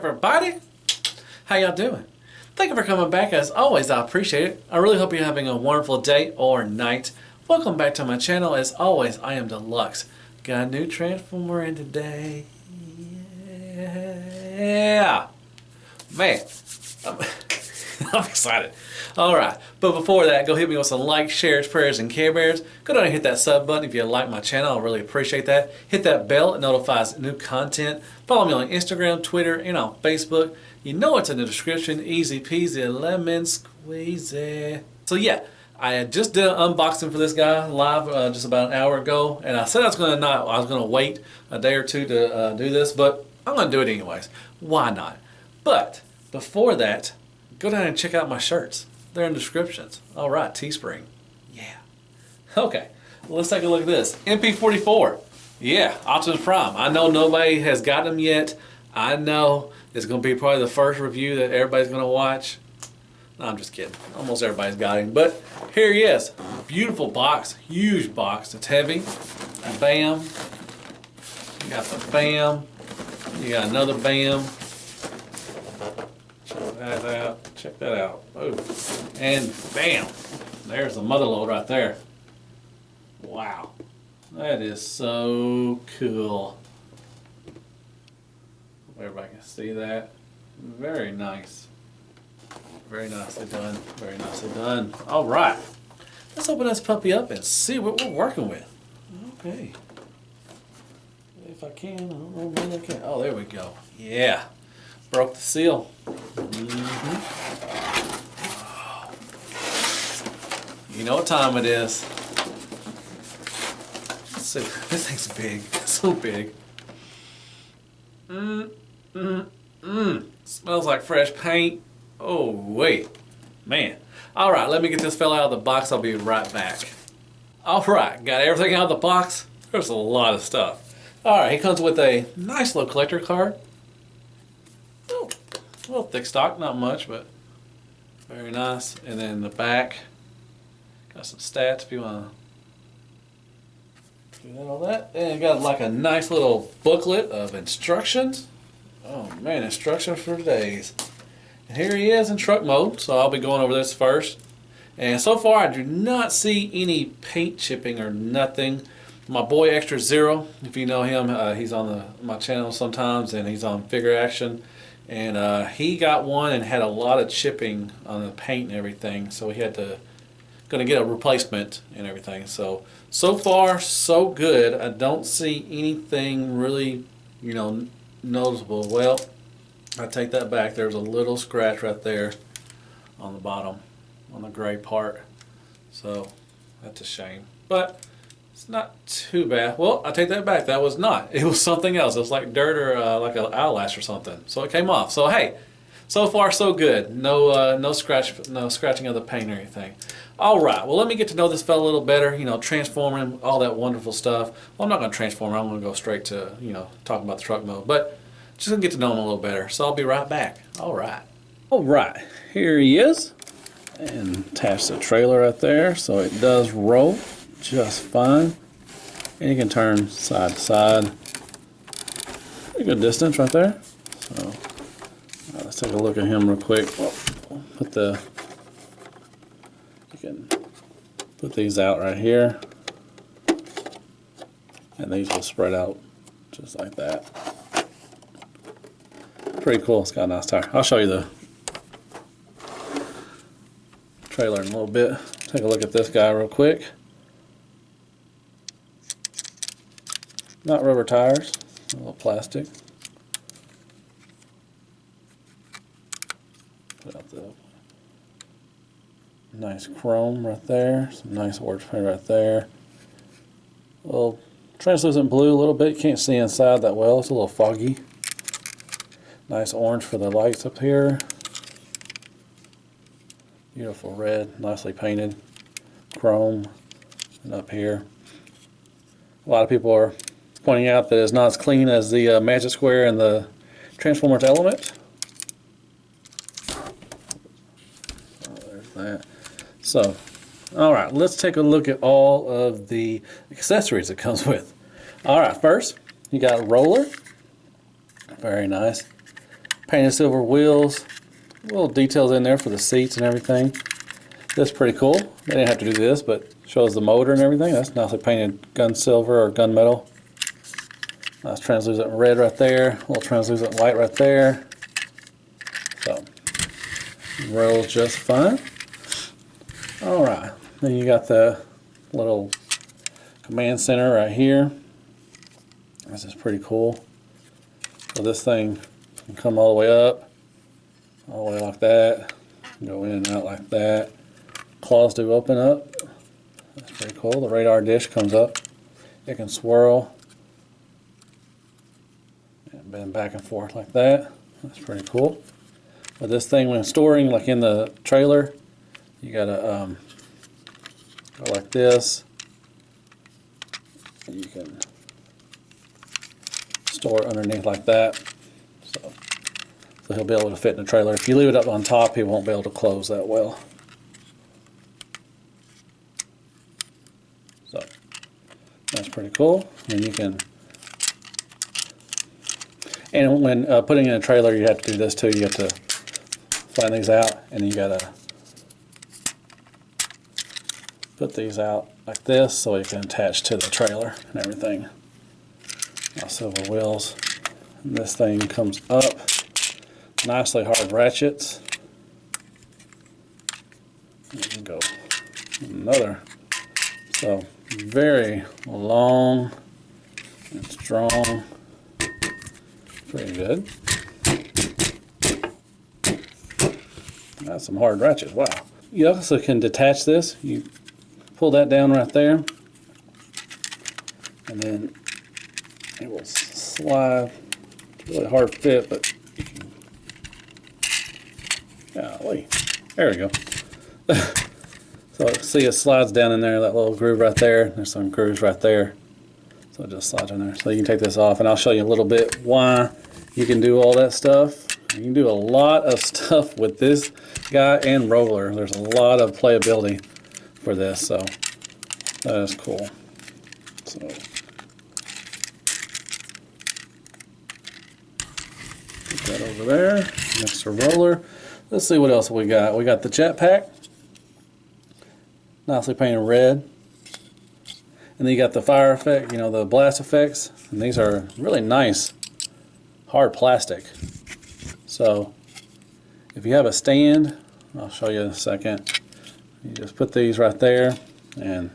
everybody? How y'all doing? Thank you for coming back. As always, I appreciate it. I really hope you're having a wonderful day or night. Welcome back to my channel. As always, I am Deluxe. Got a new Transformer in today. Yeah. Man, I'm excited. Alright, but before that, go hit me with some likes, shares, prayers, and care bears. Go down and hit that sub button if you like my channel. I really appreciate that. Hit that bell. It notifies new content. Follow me on Instagram, Twitter, and on Facebook. You know it's in the description. Easy peasy, lemon squeezy. So yeah, I just did an unboxing for this guy live just about an hour ago, and I said I was gonna wait a day or two to do this, but I'm gonna do it anyways. Why not? But before that, go down and check out my shirts. They're in the descriptions. All right, Teespring. Yeah. Okay, let's take a look at this. MP-44. Yeah, Optimus Prime. I know nobody has got them yet. I know it's going to be probably the first review that everybody's going to watch. No, I'm just kidding. Almost everybody's got him. But here he is. Beautiful box. Huge box. It's heavy. Bam. You got the bam. You got another bam. Check that out. Check that out. Oh. And bam. There's the mother load right there. Wow. That is so cool. Hope everybody can see that. Very nice. Very nicely done. Very nicely done. All right. Let's open this puppy up and see what we're working with. Okay. If I can, I don't know when I can. Oh, there we go. Yeah. Broke the seal. You know what time it is. Let's see. This thing's big. It's so big. Smells like fresh paint. Oh, wait. Man. Alright, let me get this fella out of the box. I'll be right back. Alright, got everything out of the box. There's a lot of stuff. Alright, he comes with a nice little collector card. Oh, a little thick stock, not much, but very nice. And then the back, got some stats if you want to do all that. And got like a nice little booklet of instructions. Oh man, instructions for days. And here he is in truck mode, so I'll be going over this first. And so far I do not see any paint chipping or nothing. My boy Extra Zero, if you know him, he's on my channel sometimes, and he's on Figure Action. And he got one and had a lot of chipping on the paint and everything, so he had to gonna get a replacement and everything. So far so good. I don't see anything really, you know, noticeable. Well, I take that back. There's a little scratch right there on the bottom, on the gray part. So that's a shame, but it's not too bad. Well, I take that back. That was not. It was something else. It was like dirt or like an eyelash or something. So it came off. So hey, so far so good. No scratching of the paint or anything. All right. Well, let me get to know this fella a little better. You know, transform him, all that wonderful stuff. Well, I'm not going to transform him. I'm going to go straight to, you know, talking about the truck mode. But just going to get to know him a little better. So I'll be right back. All right. All right. Here he is. And attach the trailer right there so it does roll just fine. And you can turn side to side. Pretty good distance right there. So let's take a look at him real quick. You can put these out right here, and these will spread out just like that. Pretty cool. It's got a nice tire. I'll show you the trailer in a little bit. Take a look at this guy real quick. Not rubber tires, a little plastic. Put out the nice chrome right there. Some nice orange paint right there. A little translucent blue a little bit. You can't see inside that well. It's a little foggy. Nice orange for the lights up here. Beautiful red, nicely painted. Chrome. And up here. A lot of people are pointing out that it's not as clean as the Magic Square and the Transformers Element. Oh, there's that. So, alright, let's take a look at all of the accessories it comes with. Alright, first, you got a roller. Very nice. Painted silver wheels. Little details in there for the seats and everything. That's pretty cool. They didn't have to do this, but shows the motor and everything. That's nicely painted gun silver or gunmetal. Nice translucent red right there. A little translucent white right there. So, rolls just fine. Alright, then you got the little command center right here. This is pretty cool. So this thing can come all the way up, all the way like that, go in and out like that. Claws do open up. That's pretty cool. The radar dish comes up. It can swirl and bend back and forth like that. That's pretty cool. But this thing, when storing, like in the trailer, you gotta go like this. You can store it underneath like that. So he'll be able to fit in the trailer. If you leave it up on top, he won't be able to close that well. So that's pretty cool. And you can, and when putting in a trailer, you have to do this too. You have to flatten these out, and you gotta put these out like this so you can attach to the trailer and everything. Now silver wheels. And this thing comes up. Nicely hard ratchets. You can go another. So very long and strong. Pretty good. That's some hard ratchets. Wow. You also can detach this. You pull that down right there, and then it will slide. It's really hard fit, but you can. Golly. There we go. So see, it slides down in there, that little groove right there. There's some grooves right there. So it just slides in there. So you can take this off, and I'll show you a little bit why you can do all that stuff. You can do a lot of stuff with this guy and roller. There's a lot of playability for this, so that is cool. So put that over there next to roller. Let's see what else we got. We got the jetpack, nicely painted red, and then you got the fire effect, you know, the blast effects, and these are really nice hard plastic. So if you have a stand, I'll show you in a second. You just put these right there, and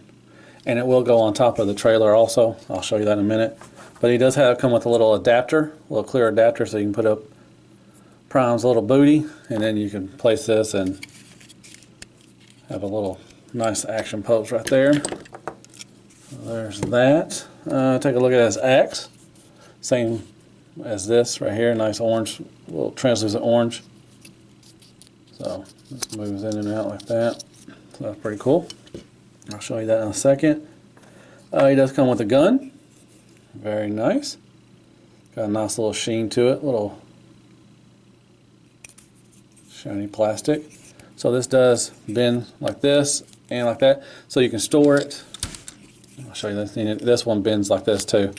it will go on top of the trailer also. I'll show you that in a minute. But he does come with a little adapter, a little clear adapter, so you can put up Prime's little booty, and then you can place this and have a little nice action pose right there. So there's that. Take a look at his axe. Same as this right here, nice orange, little translucent orange. So this moves in and out like that. So that's pretty cool. I'll show you that in a second. He does come with a gun. Very nice. Got a nice little sheen to it, little shiny plastic. So this does bend like this and like that. So you can store it. I'll show you this. This one bends like this too.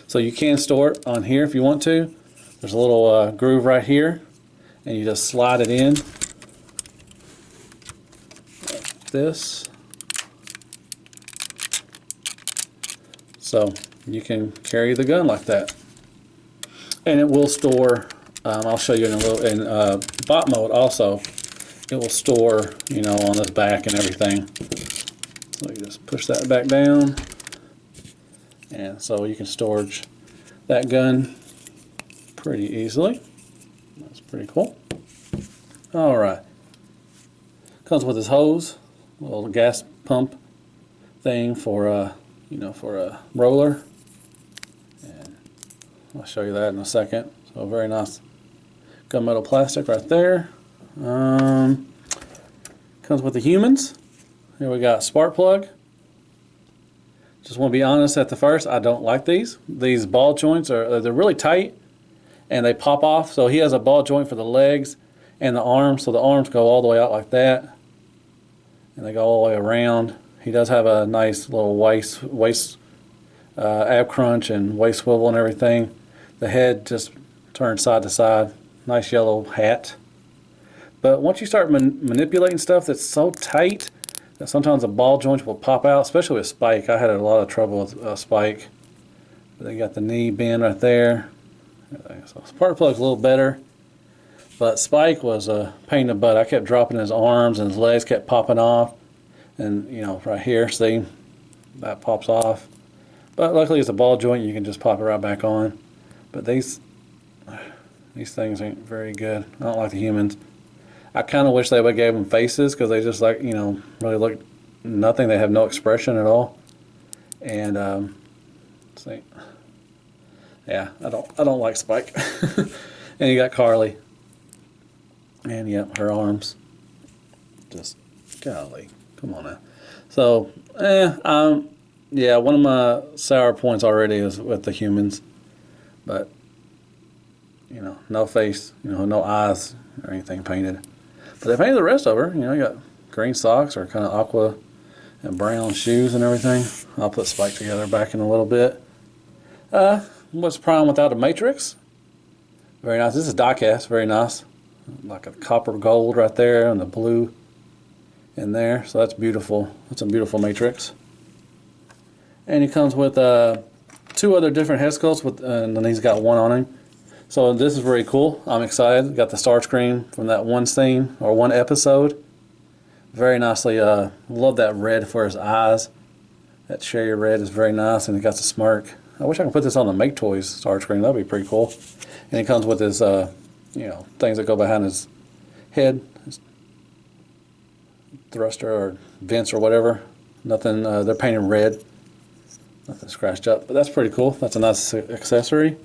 So you can store it on here if you want to. There's a little groove right here, and you just slide it in like this. So you can carry the gun like that, and it will store. I'll show you in a little. In bot mode also, it will store, you know, on this back and everything. So you just push that back down, and so you can storage that gun pretty easily. That's pretty cool. All right. Comes with his hose, a little gas pump thing for you know, for a roller, and I'll show you that in a second. So very nice gunmetal plastic right there. Comes with the humans. Here we got spark plug. Just want to be honest at the first, I don't like these. These ball joints they're really tight and they pop off. So he has a ball joint for the legs and the arms. So the arms go all the way out like that, and they go all the way around. He does have a nice little waist ab crunch and waist swivel and everything. The head just turns side to side. nice yellow hat. But once you start manipulating stuff that's so tight that sometimes the ball joints will pop out, especially with Spike. I had a lot of trouble with Spike. But they got the knee bend right there. So spark plug's a little better. But Spike was a pain in the butt. I kept dropping his arms and his legs kept popping off. And, you know, right here, see, that pops off. But luckily it's a ball joint, you can just pop it right back on. But these things ain't very good. I don't like the humans. I kind of wish they would have gave them faces, because they just, like, you know, really look nothing. They have no expression at all. And see, yeah, I don't like Spike. And you got Carly. And yep, her arms. Just golly, come on now. So, yeah, one of my sour points already is with the humans, but you know, no face, you know, no eyes or anything painted. But they painted the rest of her. You know, you got green socks or kind of aqua and brown shoes and everything. I'll put Spike together back in a little bit. What's Prime without a matrix? Very nice. This is die cast. Very nice. Like a copper gold right there and the blue in there. So that's beautiful. That's a beautiful matrix. And he comes with 2 other different head sculpts, and then he's got one on him. So this is very cool. I'm excited. Got the star screen from that one scene or one episode. Very nicely. Love that red for his eyes. That cherry red is very nice, and he got the smirk. I wish I could put this on the Make Toys star screen. That'd be pretty cool. And he comes with his, you know, things that go behind his head, his thruster or vents or whatever. Nothing. They're painted red. Nothing scratched up, but that's pretty cool. That's a nice accessory.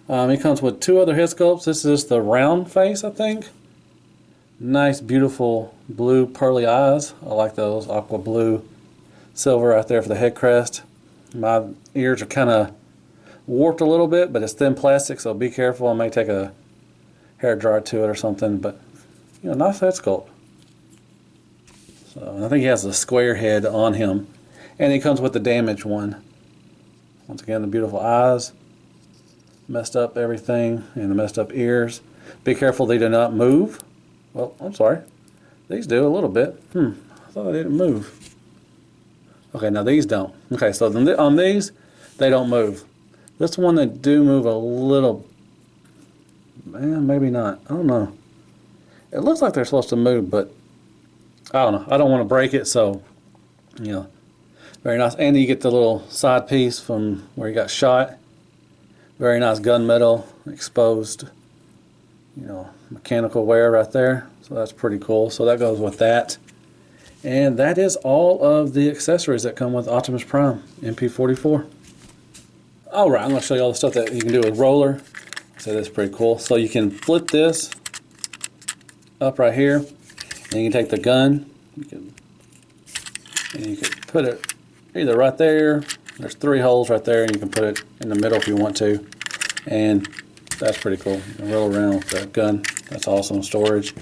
He comes with 2 other head sculpts. This is the round face, I think. Nice, beautiful blue pearly eyes. I like those. Aqua blue, silver right there for the head crest. My ears are kind of warped a little bit, but it's thin plastic, so be careful. I may take a hair dryer to it or something, but you know, nice head sculpt. So I think he has a square head on him, and he comes with the damaged one. Once again, the beautiful eyes, messed up everything, and the messed up ears. Be careful they do not move. Well, I'm sorry. These do a little bit. I thought they didn't move. Okay, now these don't. Okay, so on these, they don't move. This one, they do move a little. Man, maybe not. I don't know. It looks like they're supposed to move, but I don't know. I don't want to break it, so, you know. Very nice. And you get the little side piece from where he got shot. Very nice gunmetal exposed, you know, mechanical wear right there. So that's pretty cool. So that goes with that. And that is all of the accessories that come with Optimus Prime MP-44. Alright, I'm going to show you all the stuff that you can do with roller. So that's pretty cool. So you can flip this up right here. And you can take the gun. And you can put it either right there. There's 3 holes right there, and you can put it in the middle if you want to. And that's pretty cool. You can roll around with the gun. That's awesome. Storage,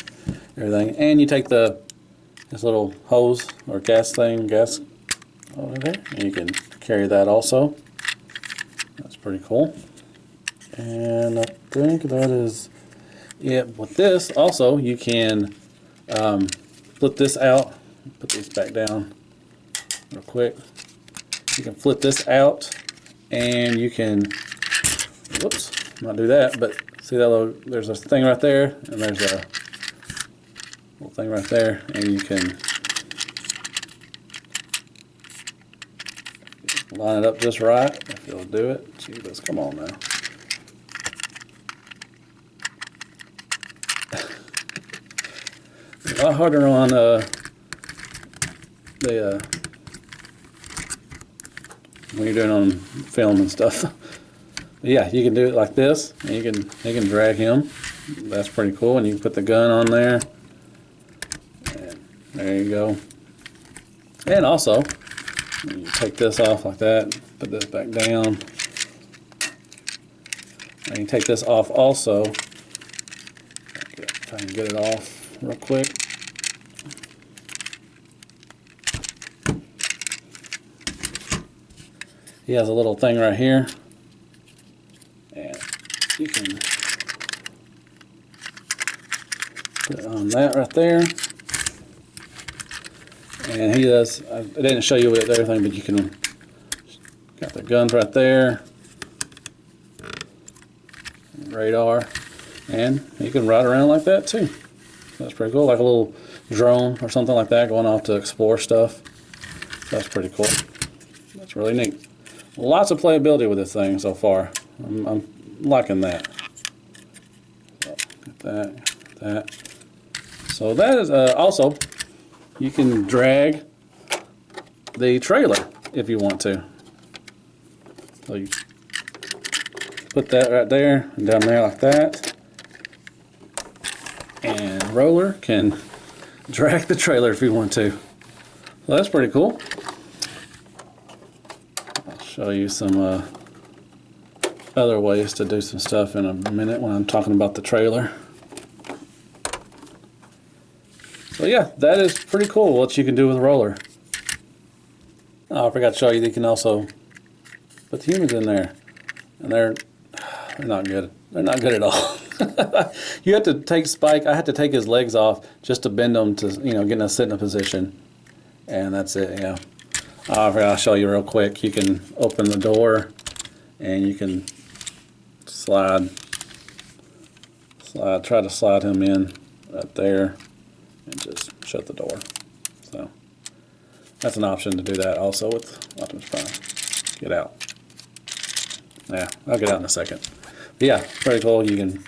everything. And you take this little hose or gas over there, and you can carry that also. That's pretty cool. And I think that is it. With this, also, you can flip this out. Put these back down real quick. You can flip this out, and you can, whoops, not do that, but see that little, there's a thing right there, and there's a little thing right there, and you can line it up just right, if it'll do it. Jeebus, come on now. A lot harder on when you're doing on film and stuff. But yeah, you can do it like this, and you can drag him. That's pretty cool. And you can put the gun on there. And there you go. And also, you take this off like that. Put this back down. And you take this off also. Try and get it off real quick. He has a little thing right here, and you can Put on that right there. And he does, I didn't show you with everything, but you can, got the guns right there, radar, and you can ride around like that too. That's pretty cool, like a little drone or something like that going off to explore stuff. That's pretty cool. That's really neat. Lots of playability with this thing so far. I'm liking that. So, that. So that is also, you can drag the trailer if you want to. So you put that right there and down there like that. And Roller can drag the trailer if you want to. So that's pretty cool. I'll show you some other ways to do some stuff in a minute when I'm talking about the trailer. So yeah, that is pretty cool what you can do with Roller. Oh, I forgot to show you that you can also put the humans in there. And they're not good. They're not good at all. You have to take Spike. I had to take his legs off just to bend them to, you know, get in a sitting position. And that's it, yeah. I'll show you real quick. You can open the door and you can try to slide him in right there and just shut the door. So that's an option to do that also with Optimus Prime. Get out. Yeah, I'll get out in a second. But yeah, pretty cool. You can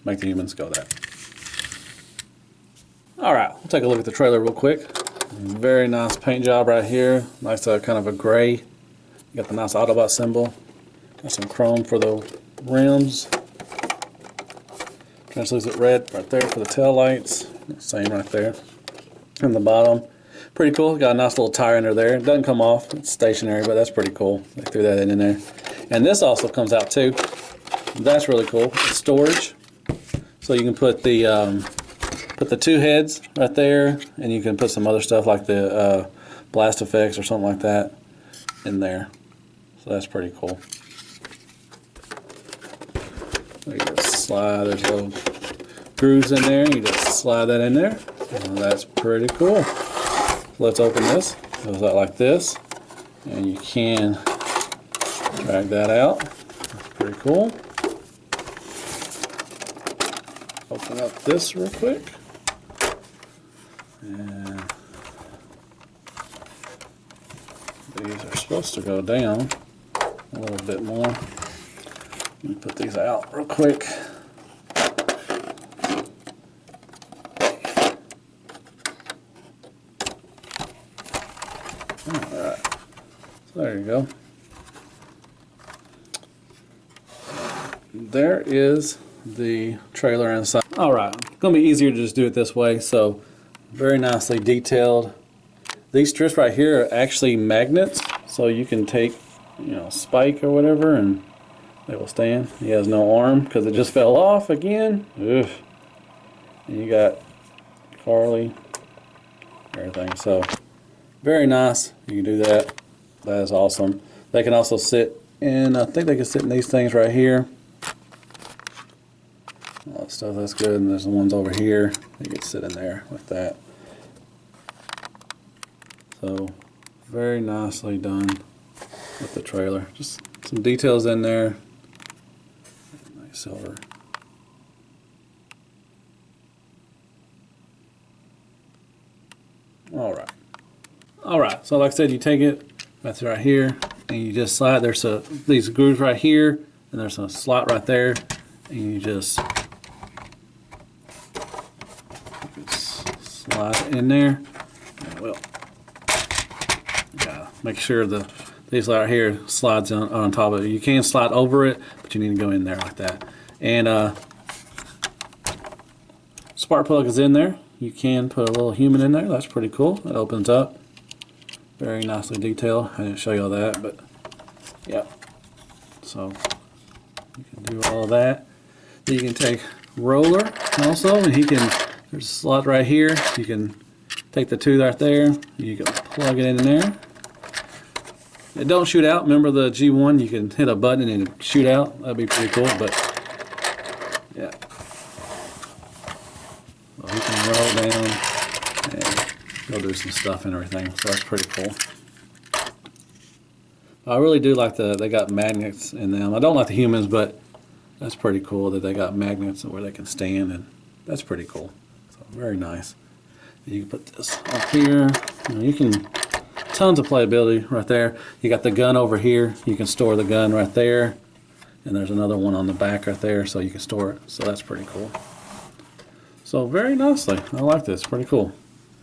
make the humans go that. Alright, we'll take a look at the trailer real quick. Very nice paint job right here. Nice kind of a gray. You got the nice Autobot symbol. Got some chrome for the rims. Translucent red right there for the tail lights. Same right there. And the bottom. Pretty cool. Got a nice little tire under there. It doesn't come off. It's stationary, but that's pretty cool. They threw that in there. And this also comes out too. That's really cool. It's storage. So you can put the two heads right there, and you can put some other stuff like the blast effects or something like that in there. So that's pretty cool. You just slide, there's little grooves in there, you just slide that in there, and that's pretty cool. Let's open this. It goes out like this, and you can drag that out. That's pretty cool. Open up this real quick. And these are supposed to go down a little bit more. Let me put these out real quick. Alright, so there you go. There is the trailer inside. Alright, it's going to be easier to just do it this way. So very nicely detailed. These strips right here are actually magnets, so you can take, you know, Spike or whatever and they will stand. He has no arm because it just fell off again. Ugh. And you got Carly, everything. So very nice. You can do that. That is awesome. They can also sit in, I think they can sit in these things right here. All that stuff, that's good. And there's the ones over here. You can sit in there like that. So very nicely done with the trailer. Just some details in there. Nice silver. Alright, so like I said, you take it, that's right here, and you just slide. There's these grooves right here, and there's a slot right there, and you just slide it in there. Well, yeah, make sure these right here slides on top of it. You can slide over it, but you need to go in there like that. And spark plug is in there. You can put a little human in there. That's pretty cool. It opens up. Very nicely detailed. I didn't show you all that, but yeah. So you can do all of that. You can take Roller also, and there's a slot right here. You can take the two right there. You can plug it in there. It don't shoot out. Remember the G1, you can hit a button and it'll shoot out. That'd be pretty cool, but yeah. Well, you roll it down and go do some stuff and everything. So that's pretty cool. I really do like they got magnets in them. I don't like the humans, but that's pretty cool that they got magnets where they can stand, and that's pretty cool. So very nice. And you can put this up here. You can, tons of playability right there. You got the gun over here. You can store the gun right there. And there's another one on the back right there, so you can store it. So that's pretty cool. So very nicely. I like this. Pretty cool.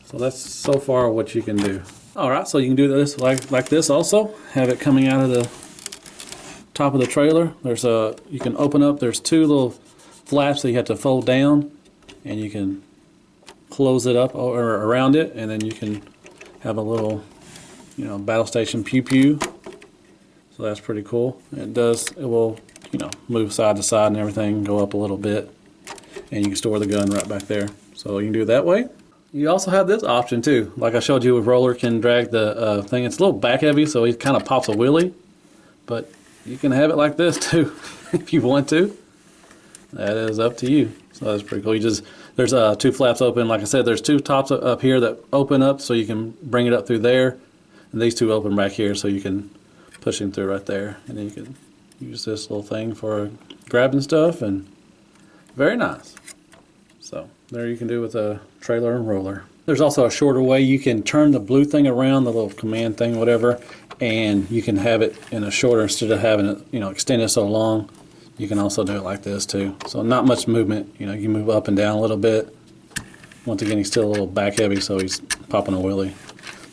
So that's so far what you can do. Alright, so you can do this like this also. Have it coming out of the top of the trailer. There's you can open up, there's two little flaps that you have to fold down, and you can close it up or around it, and then you can have a little, you know, battle station pew pew. So that's pretty cool. It will, you know, move side to side and everything, go up a little bit, and you can store the gun right back there. So you can do it that way. You also have this option too. Like I showed you with Roller can drag the thing. It's a little back heavy, so he kind of pops a wheelie. But you can have it like this too, if you want to. That is up to you. So that's pretty cool. There's two flaps open. Like I said, there's two tops up here that open up, so you can bring it up through there. And these two open back here, so you can push him through right there. And then you can use this little thing for grabbing stuff, and very nice. So there you can do with a trailer and roller. There's also a shorter way. You can turn the blue thing around, the little command thing, whatever, and you can have it in a shorter, instead of having it, you know, extended so long. You can also do it like this too. So not much movement. You know, you move up and down a little bit. Once again, he's still a little back heavy, so he's popping a wheelie.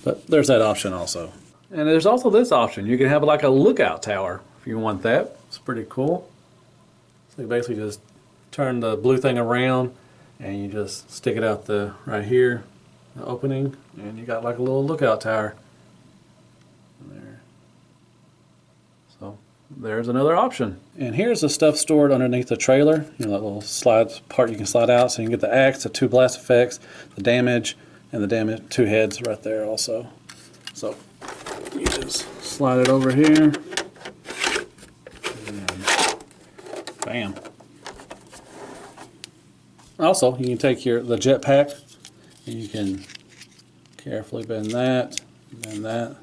But there's that option also. And there's also this option. You can have like a lookout tower if you want that. It's pretty cool. So you basically just turn the blue thing around, and you just stick it out right here, the opening, and you got like a little lookout tower there. So there's another option. And here's the stuff stored underneath the trailer. You know, that little slide part you can slide out, so you can get the axe, the two blast effects, the damage, and the damage, two heads right there also. So you just slide it over here, and bam. Also, you can take the jetpack, and you can carefully bend that.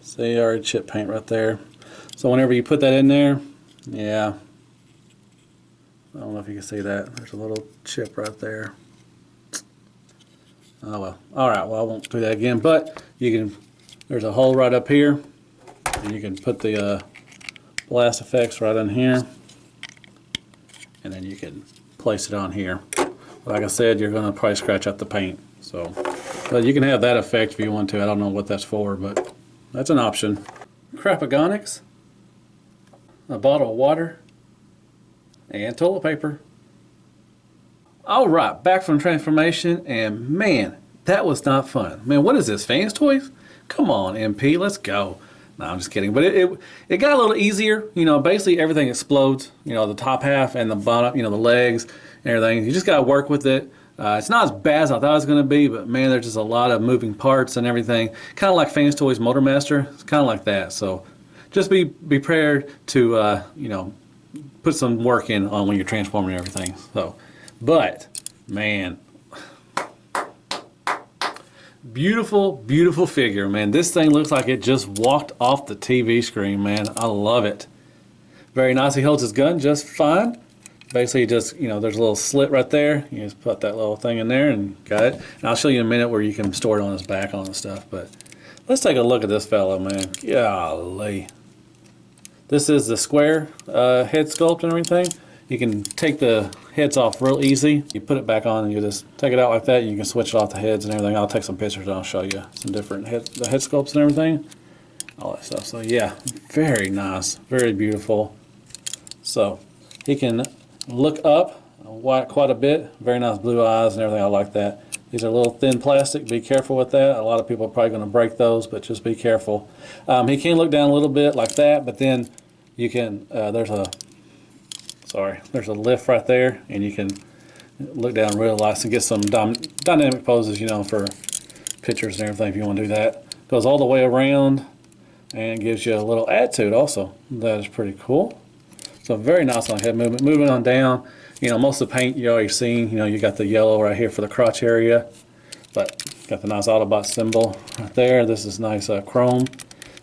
See, already chip paint right there. So whenever you put that in there, yeah, I don't know if you can see that. There's a little chip right there. Oh well. All right. Well, I won't do that again. But you can. There's a hole right up here, and you can put the blast effects right in here, and then you can place it on here. Like I said, you're going to probably scratch out the paint. So, but you can have that effect if you want to. I don't know what that's for, but that's an option. Crapagonix, a bottle of water, and toilet paper. All right, back from transformation, and man, that was not fun. Man, what is this, Fans Toys? Come on, MP, let's go. No, I'm just kidding. But it got a little easier. You know, basically everything explodes. You know, the top half and the bottom, you know, the legs and everything. You just got to work with it. It's not as bad as I thought it was going to be, but man, there's just a lot of moving parts and everything. Kind of like Fans Toys Motormaster. It's kind of like that. So just be prepared to, you know, put some work in on when you're transforming everything. So, but man, beautiful, beautiful figure, man. This thing looks like it just walked off the TV screen, man. I love it. Very nice. He holds his gun just fine. Basically, just, you know, there's a little slit right there. You just put that little thing in there and got it. And I'll show you in a minute where you can store it on his back on the stuff. But let's take a look at this fellow, man. Golly. This is the square head sculpt and everything. You can take the heads off real easy. You put it back on and you just take it out like that. And you can switch it off the heads and everything. I'll take some pictures and I'll show you some different head sculpts and everything. All that stuff. So yeah, very nice, very beautiful. So he can look up quite a bit. Very nice blue eyes and everything. I like that. These are a little thin plastic. Be careful with that. A lot of people are probably going to break those, but just be careful. He can look down a little bit like that, but then you can, there's a lift right there, and you can look down real nice and get some dynamic poses, you know, for pictures and everything if you want to do that. Goes all the way around and gives you a little attitude also. That is pretty cool. So very nice on head movement. Moving on down, you know, most of the paint you already seen. You know, you got the yellow right here for the crotch area. Got the nice Autobot symbol right there. This is nice chrome.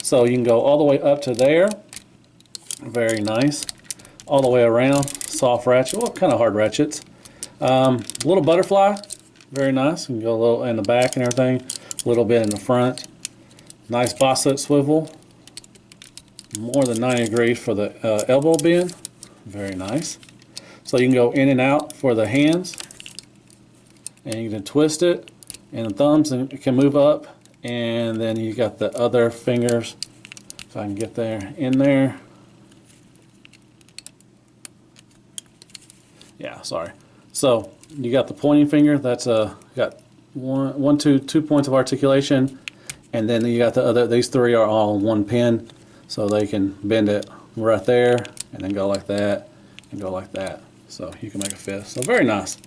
So you can go all the way up to there. Very nice. All the way around. Soft ratchet. Well, kind of hard ratchets. Little butterfly. Very nice. You can go a little in the back and everything. A little bit in the front. Nice boss-set swivel. More than 90 degrees for the elbow bend. Very nice. So you can go in and out for the hands. And you can twist it. And the thumbs can move up. And then you got the other fingers. If I can get there, in there. Yeah, sorry. So you got the pointing finger. That's got two points of articulation. And then you got the other. These three are all on one pin. So they can bend it right there, and then go like that, and go like that. So you can make a fist. So very nice.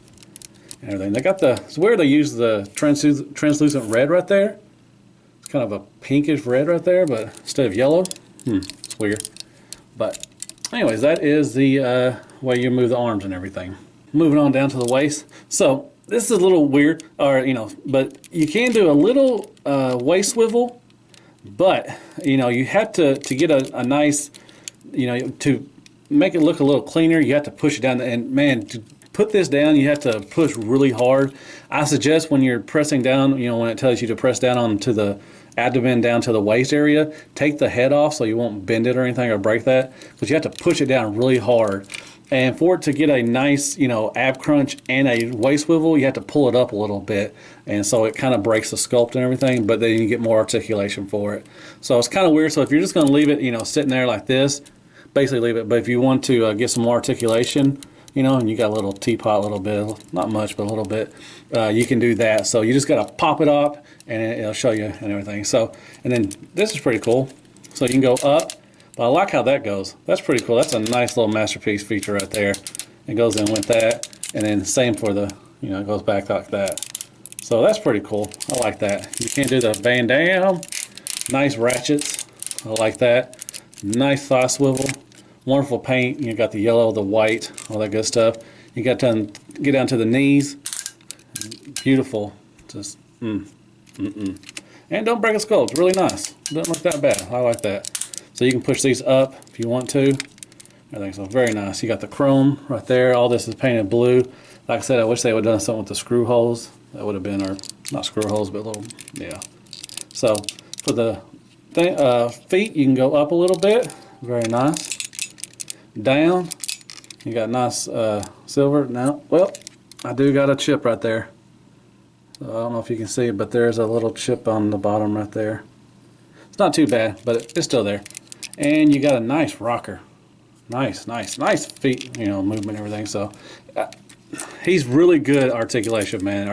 And everything. They got the, it's where they use the translucent red right there. It's kind of a pinkish red right there, but instead of yellow. It's weird. But anyways, that is the way you move the arms and everything. Moving on down to the waist. So this is a little weird, or but you can do a little waist swivel. But you have to get a nice, to make it look a little cleaner, you have to push it down. And man, to put this down, you have to push really hard. I suggest when you're pressing down, when it tells you to press down onto the abdomen down to the waist area, take the head off so you won't bend it or anything or break that. But you have to push it down really hard. And for it to get a nice, ab crunch and a waist swivel, you have to pull it up a little bit. And so it kind of breaks the sculpt and everything, but then you get more articulation for it. So it's kind of weird. So if you're just going to leave it, sitting there like this, basically leave it. But if you want to get some more articulation, and you got a little teapot, a little bit, not much, but a little bit, you can do that. So you just got to pop it up, and it'll show you and everything. So, and then this is pretty cool. So you can go up. But I like how that goes. That's pretty cool. That's a nice little masterpiece feature right there. It goes in with that. And then same for the, it goes back like that. So that's pretty cool. I like that. You can do the band down. Nice ratchets. I like that. Nice thigh swivel. Wonderful paint. You got the yellow, the white, all that good stuff. You got to get down to the knees. Beautiful. Just, And don't break a skull. It's really nice. Doesn't look that bad. I like that. So you can push these up if you want to. Everything, so very nice. You got the chrome right there. All this is painted blue. Like I said, I wish they would have done something with the screw holes. That would have been, or not screw holes, but little, yeah. So for the feet, you can go up a little bit. Very nice. Down. You got nice silver. Now, well, I do got a chip right there. So I don't know if you can see it, but there's a little chip on the bottom right there. It's not too bad, but it's still there. And you got a nice rocker. Nice feet, movement and everything. So he's really good articulation, man.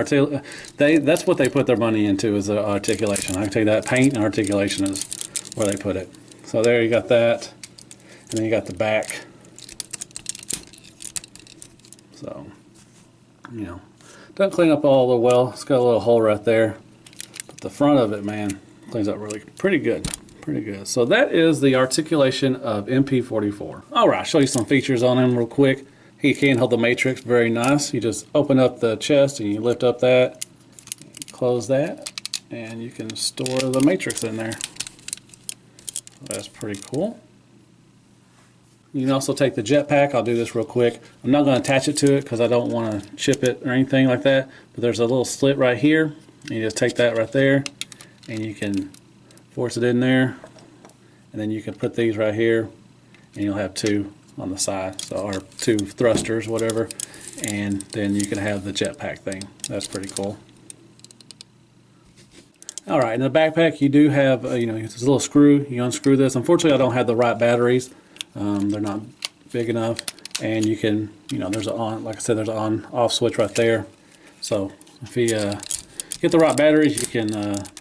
That's what they put their money into, is the articulation. I can tell you that. Paint and articulation is where they put it. So there you got that. And then you got the back. So, doesn't clean up all the well. It's got a little hole right there. But the front of it, man, cleans up really pretty good. So that is the articulation of MP-44. All right, I'll show you some features on him real quick. He can hold the matrix, very nice. You just open up the chest and you lift up that, close that, and you can store the matrix in there. That's pretty cool. You can also take the jetpack. I'll do this real quick. I'm not going to attach it to it because I don't want to chip it or anything like that. But there's a little slit right here. And you just take that right there, and you can force it in there, and then you can put these right here, and you'll have two on the side, so, or two thrusters, whatever, and then you can have the jetpack thing. That's pretty cool. All right, in the backpack you do have, there's a little screw. You unscrew this. Unfortunately, I don't have the right batteries. They're not big enough, and you can, there's an on, like I said, there's an on-off switch right there. So if you get the right batteries, you can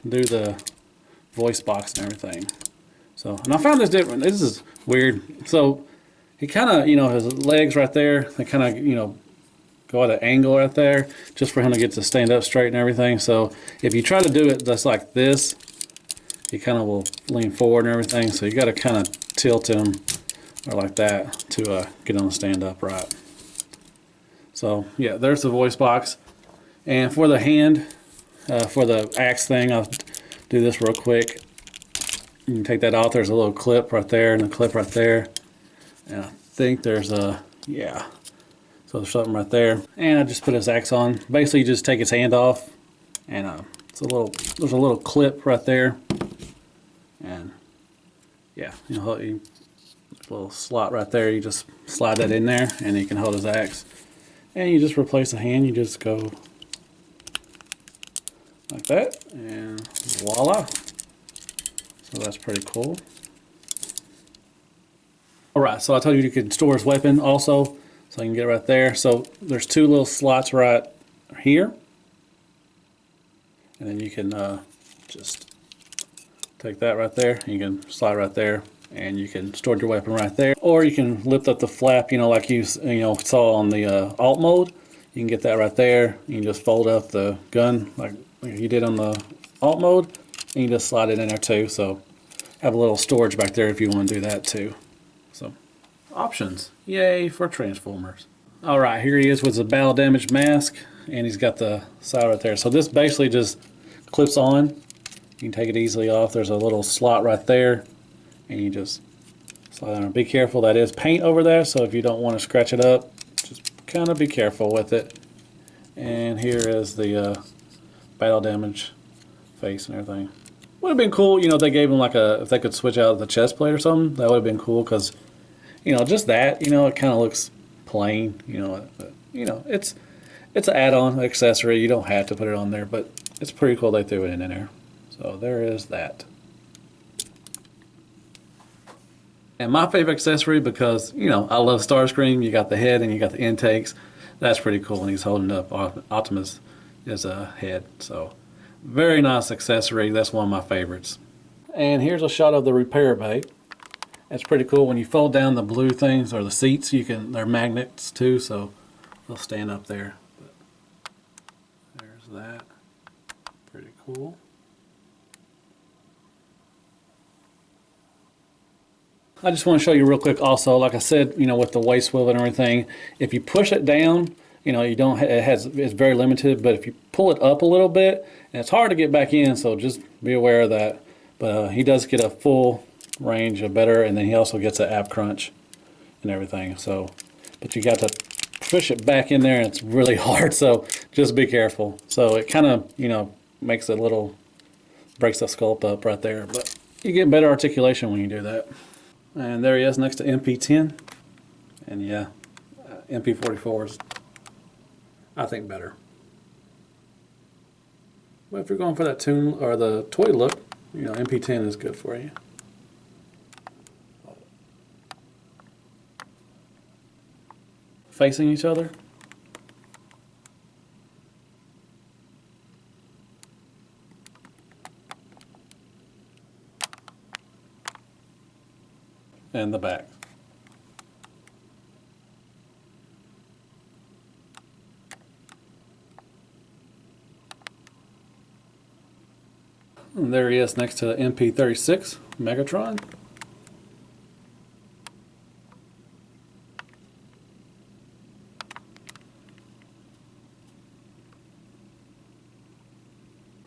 do the voice box and everything. So, and I found this different. This is weird. So he kind of, his legs right there, they kind of, go at an angle right there, just for him to get to stand up straight and everything. So if you try to do it just like this, he kind of will lean forward and everything. So you got to kind of tilt him or like that to get him to stand up right. So yeah, there's the voice box. And for the hand, for the axe thing. I'll do this real quick. You can take that off. There's a little clip right there and a clip right there. And I think there's a, yeah. So there's something right there. And I just put his axe on. Basically, you just take his hand off. And there's a little clip right there. And yeah, you know, a little slot right there. You just slide that in there and you can hold his axe. And you just replace the hand. You just go like that. And voila. So that's pretty cool. Alright, so I told you you could store his weapon also. So you can get right there. So there's two little slots right here. And then you can just take that right there. You can slide right there. And you can store your weapon right there. Or you can lift up the flap, you know, like you saw on the alt mode. You can get that right there. You can just fold up the gun like you did on the alt mode. And you just slide it in there too. So have a little storage back there if you want to do that too. So options. Yay for Transformers. Alright, here he is with the battle damage mask. And he's got the side right there. So this basically just clips on. You can take it easily off. There's a little slot right there. And you just slide on. Be careful, that is paint over there. So if you don't want to scratch it up, just kind of be careful with it. And here is the battle damage face and everything. Would have been cool, you know, if they gave him like if they could switch out the chest plate or something. That would have been cool because, you know, just that, you know, it kind of looks plain, you know. It's an add-on accessory. You don't have to put it on there, but it's pretty cool they threw it in there. So there is that. And my favorite accessory, because, you know, I love Starscream. You got the head and you got the intakes. That's pretty cool. And he's holding up Optimus as a head. So very nice accessory. That's one of my favorites. And here's a shot of the repair bay. That's pretty cool. When you fold down the blue things or the seats, they're magnets too, so they'll stand up there. But there's that. Pretty cool. I just want to show you real quick also, like I said, you know, with the waist swivel and everything, if you push it down, you know, it's very limited, but if you pull it up a little bit, and it's hard to get back in, so just be aware of that. But he does get a full range of better, and then he also gets an ab crunch and everything. So, but you got to push it back in there, and it's really hard, so just be careful. So it kind of, you know, breaks the sculpt up right there, but you get better articulation when you do that. And there he is next to MP-10, and yeah, MP-44 is, I think, better. But if you're going for that tune or the toy look, you know, MP-10 is good for you. Facing each other. And the back. And there he is next to the MP-36 Megatron.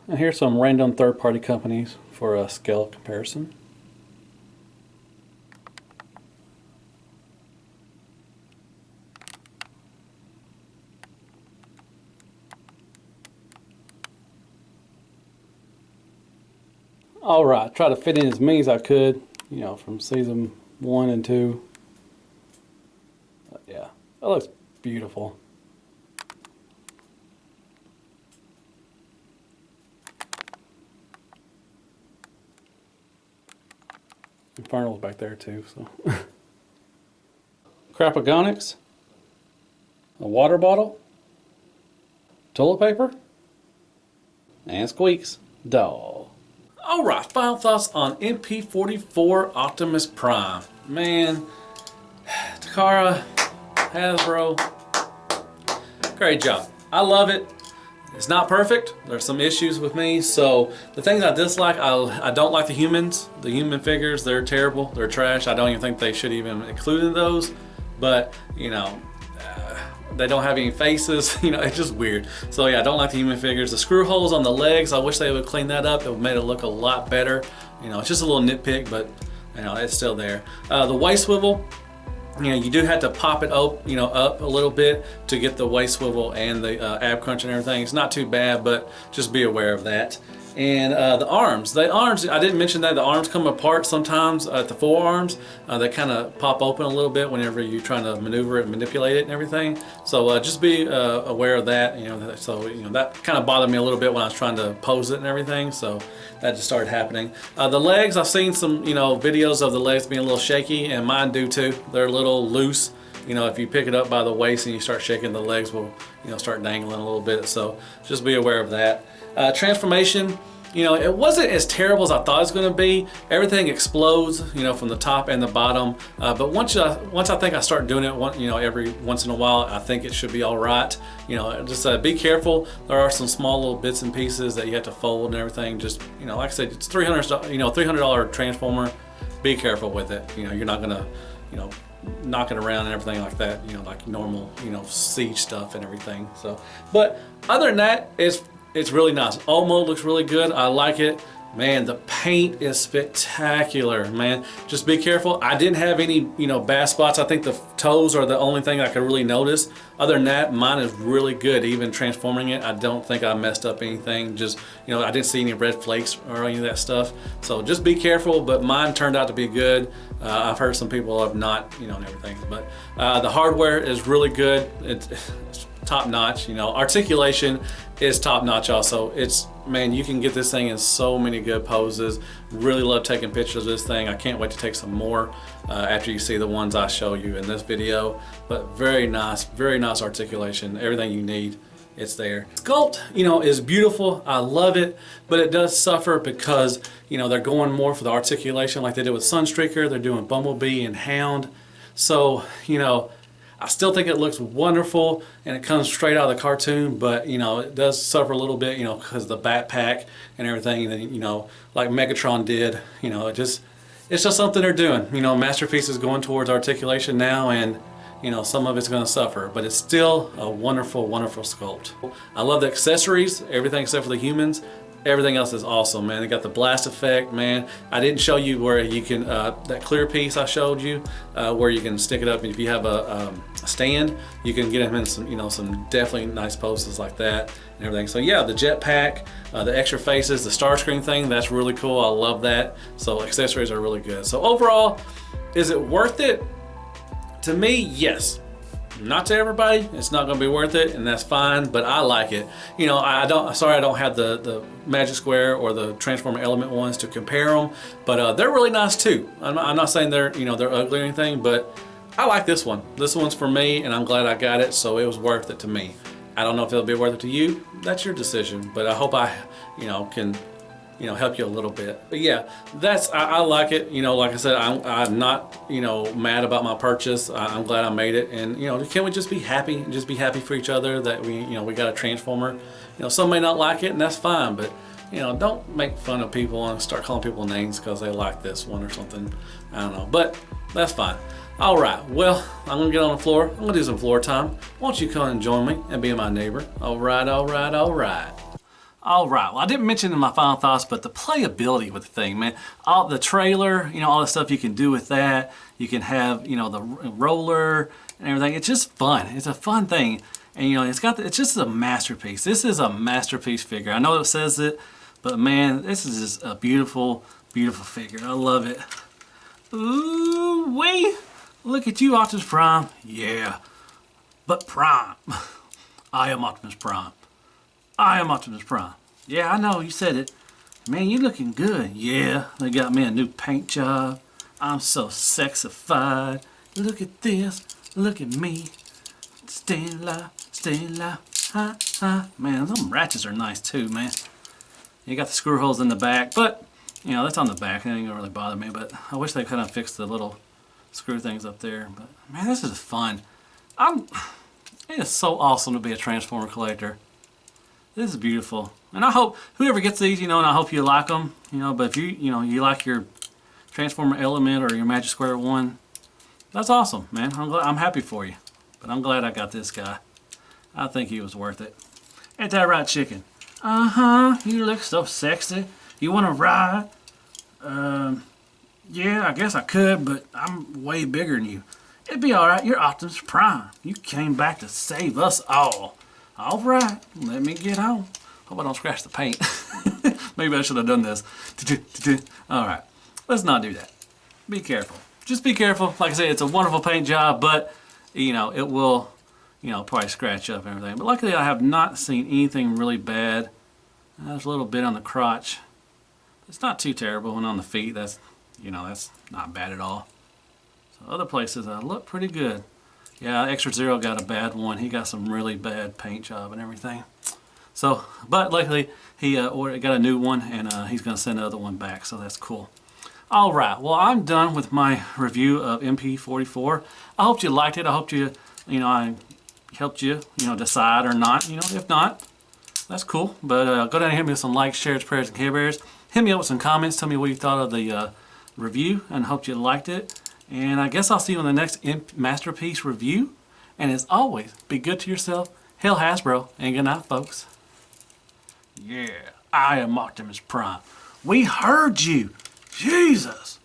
And here's some random third-party companies for a scale comparison. Alright, try to fit in as many as I could, you know, from season 1 and 2. But yeah, that looks beautiful. Infernal's back there too, so. Crapagonix, a water bottle, toilet paper, and Squeaks doll. Alright, final thoughts on MP-44 Optimus Prime. Man, Takara, Hasbro, great job. I love it. It's not perfect. There's some issues with me. So the things I dislike, I don't like the humans. The human figures, they're terrible. They're trash. I don't even think they should even include in those. But, you know, they don't have any faces. You know, it's just weird. So yeah, I don't like the human figures. The screw holes on the legs, I wish they would clean that up. It would make it look a lot better. You know, it's just a little nitpick, but you know, it's still there. The waist swivel, you know, you do have to pop it up, you know, up a little bit to get the waist swivel and the ab crunch and everything. It's not too bad, but just be aware of that. And the arms, I didn't mention that the arms come apart sometimes at the forearms. They kind of pop open a little bit whenever you're trying to maneuver it and manipulate it and everything. So just be aware of that. You know, so you know that kind of bothered me a little bit when I was trying to pose it and everything. So that just started happening. The legs, I've seen some, you know, videos of the legs being a little shaky, and mine do too. They're a little loose. You know, if you pick it up by the waist and you start shaking, the legs will, you know, start dangling a little bit. So just be aware of that. Transformation, you know, it wasn't as terrible as I thought it was going to be. Everything explodes, you know, from the top and the bottom. But once I think I start doing it, you know, every once in a while, I think it should be all right. You know, just be careful. There are some small little bits and pieces that you have to fold and everything. Just, you know, like I said, it's $300 transformer. Be careful with it. You know, you're not gonna, you know, knock it around and everything like that. You know, like normal, you know, siege stuff and everything. So, but other than that, it's really nice. Alt mode looks really good. I like it. Man, the paint is spectacular, man. Just be careful. I didn't have any, you know, bad spots. I think the toes are the only thing I could really notice. Other than that, mine is really good. Even transforming it, I don't think I messed up anything. Just, you know, I didn't see any red flakes or any of that stuff. So just be careful, but mine turned out to be good. I've heard some people have not, you know, and everything. But the hardware is really good. It's top notch. You know, articulation is top notch also. It's, man, you can get this thing in so many good poses. Really love taking pictures of this thing. I can't wait to take some more after you see the ones I show you in this video. But very nice articulation. Everything you need, it's there. Sculpt, you know, is beautiful. I love it, but it does suffer because, you know, they're going more for the articulation like they did with Sunstreaker. They're doing Bumblebee and Hound. So, you know, I still think it looks wonderful and it comes straight out of the cartoon, but you know, it does suffer a little bit, you know, because the backpack and everything, and then, you know, like Megatron did, you know, it's just something they're doing. You know, Masterpiece is going towards articulation now, and you know, some of it's going to suffer, but it's still a wonderful, wonderful sculpt. I love the accessories, everything except for the humans. Everything else is awesome, man. They got the blast effect, man. I didn't show you where you can, that clear piece I showed you, where you can stick it up, and if you have a stand, you can get them in some, you know, some definitely nice poses like that and everything. So yeah, the jetpack, the extra faces, the Starscream thing, that's really cool. I love that. So accessories are really good. So overall, is it worth it? To me, yes. Not to everybody, it's not going to be worth it, and that's fine, but I like it. You know, sorry I don't have the Magic Square or the Transformer Element ones to compare them, but they're really nice too. I'm not saying they're, you know, they're ugly or anything, but I like this one. This one's for me, and I'm glad I got it, so it was worth it to me. I don't know if it'll be worth it to you. That's your decision, but I hope I, you know, can, you know, help you a little bit. But yeah, I like it. You know, like I said, I'm not, you know, mad about my purchase. I'm glad I made it. And, you know, can we just be happy? Just be happy for each other that we, you know, we got a Transformer. You know, some may not like it, and that's fine, but, you know, don't make fun of people and start calling people names because they like this one or something. I don't know, but that's fine. All right, well, I'm gonna get on the floor. I'm gonna do some floor time. Why don't you come and join me and be my neighbor? All right, all right, all right. All right, well, I didn't mention in my final thoughts, but the playability with the thing, man. All the trailer, you know, all the stuff you can do with that. You can have, you know, the roller and everything. It's just fun. It's a fun thing. And, you know, it's just a masterpiece. This is a masterpiece figure. I know it says it, but man, this is just a beautiful, beautiful figure. I love it. Ooh, wee. Look at you, Optimus Prime. Yeah, but Prime. I am Optimus Prime. I am Optimus Prime. Yeah, I know, you said it. Man, you looking good. Yeah, they got me a new paint job. I'm so sexified. Look at this. Look at me. Staying alive, staying alive. Ha, ha. Man, them ratchets are nice too, man. You got the screw holes in the back, but, you know, that's on the back. It ain't gonna really bother me, but I wish they kind of fixed the little screw things up there. But, man, this is fun. It is so awesome to be a Transformer collector. This is beautiful, and I hope whoever gets these, you know, and I hope you like them, you know. But if you know, you like your Transformer Element or your Magic Square one, that's awesome, man. I'm happy for you. But I'm glad I got this guy. I think he was worth it. Ain't that right, chicken? Uh-huh, you look so sexy. You want to ride? Yeah, I guess I could, but I'm way bigger than you. It'd be alright, you're Optimus Prime. You came back to save us all. Alright, let me get home. Hope I don't scratch the paint. Maybe I should have done this. Alright, let's not do that. Be careful. Just be careful. Like I said, it's a wonderful paint job, but, you know, it will, you know, probably scratch up and everything. But luckily I have not seen anything really bad. There's a little bit on the crotch. It's not too terrible, and on the feet, that's, you know, that's not bad at all. So other places look pretty good. Yeah, Extra Zero got a bad one. He got some really bad paint job and everything. So, but luckily he got a new one, and he's going to send the other one back, so that's cool. All right, well, I'm done with my review of MP-44. I hope you liked it. I hope you know, I helped you, you know, decide or not. You know, if not, that's cool. But go down and hit me with some likes, shares, prayers, and Care Bears. Hit me up with some comments. Tell me what you thought of the review, and hope you liked it. And I guess I'll see you on the next Masterpiece review. And as always, be good to yourself. Hail Hasbro, and good night, folks. Yeah, I am Optimus Prime. We heard you. Jesus.